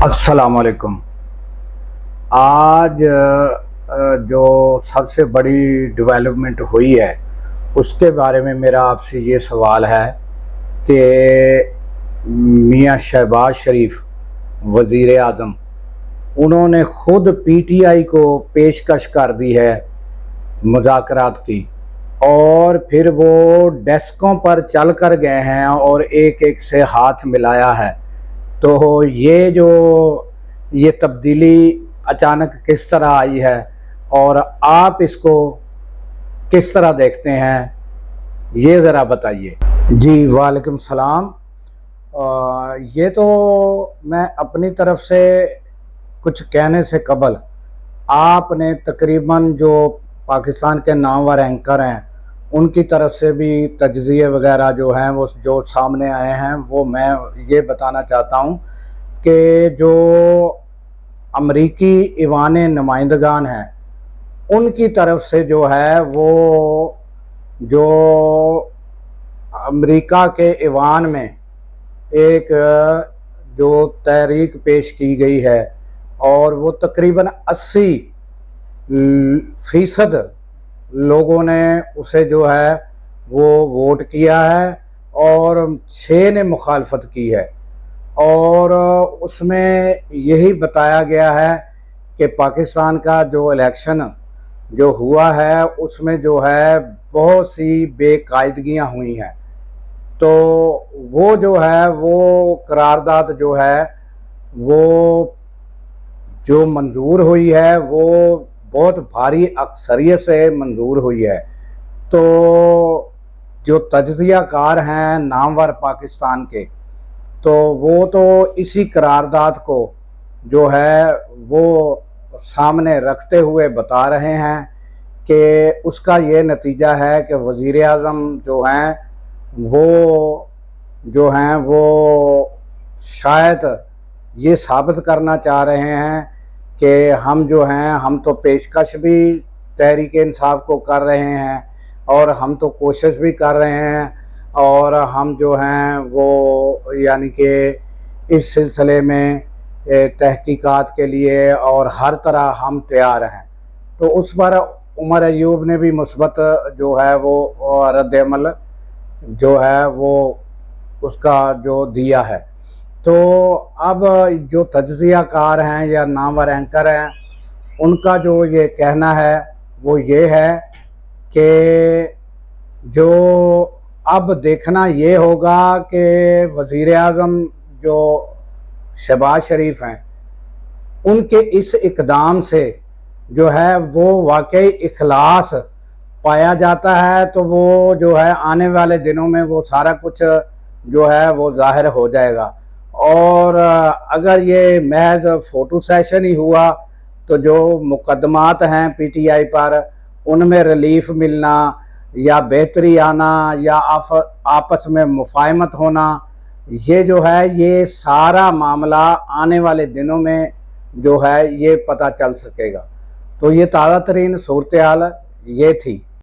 अस्सलामुअलैकुम। आज जो सबसे बड़ी डेवलपमेंट हुई है उसके बारे में मेरा आपसे ये सवाल है कि मियां शहबाज शरीफ वज़ीर आज़म उन्होंने ख़ुद पीटीआई को पेशकश कर दी है मुज़ाकरात की, और फिर वो डेस्कों पर चल कर गए हैं और एक एक से हाथ मिलाया है। तो ये तब्दीली अचानक किस तरह आई है और आप इसको किस तरह देखते हैं, ये ज़रा बताइए। जी वालेकुम सलाम। ये तो मैं अपनी तरफ से कुछ कहने से कबल आपने तकरीबन जो पाकिस्तान के नामवर एंकर हैं उनकी तरफ से भी तज्ज़िये वगैरह जो हैं वो जो सामने आए हैं, वो मैं ये बताना चाहता हूँ कि जो अमरीकी ईवान नुमाइंदगान हैं उनकी तरफ से जो है वो जो अमरीका के ईवान में एक जो तहरीक पेश की गई है और वो तकरीबन 80% लोगों ने उसे जो है वो वोट किया है और 6 ने मुखालफत की है। और उसमें यही बताया गया है कि पाकिस्तान का जो इलेक्शन जो हुआ है उसमें जो है बहुत सी बेकायदगियाँ हुई हैं। तो वो जो है वो करारदाद जो है वो जो मंजूर हुई है वो बहुत भारी अक्सरियत से मंजूर हुई है। तो जो तज्ज़ियाकार हैं नामवर पाकिस्तान के, तो वो तो इसी करारदाद को जो है वो सामने रखते हुए बता रहे हैं कि उसका ये नतीजा है कि वज़ीर आज़म जो हैं वो शायद ये साबित करना चाह रहे हैं कि हम जो हैं हम तो पेशकश भी तहरीक इंसाफ को कर रहे हैं और हम तो कोशिश भी कर रहे हैं और हम जो हैं वो यानी कि इस सिलसिले में तहकीकात के लिए और हर तरह हम तैयार हैं। तो उस पर उमर अयूब ने भी मुस्बत जो है वो रद्द-ए-अमल जो है वो उसका जो दिया है। तो अब जो तज्ज़ियाकार हैं या नामवर एंकर हैं उनका जो ये कहना है वो ये है कि जो अब देखना ये होगा कि वज़ीर आज़म जो शहबाज शरीफ हैं उनके इस इक़दाम से जो है वो वाकई इखलास पाया जाता है, तो वो जो है आने वाले दिनों में वो सारा कुछ जो है वो ज़ाहिर हो जाएगा। और अगर ये महज फ़ोटो सेशन ही हुआ तो जो मुकदमात हैं पीटीआई पर उनमें रिलीफ मिलना या बेहतरी आना या आपस में मुफाहमत होना, ये जो है ये सारा मामला आने वाले दिनों में जो है ये पता चल सकेगा। तो ये ताज़ा तरीन सूरत हाल ये थी।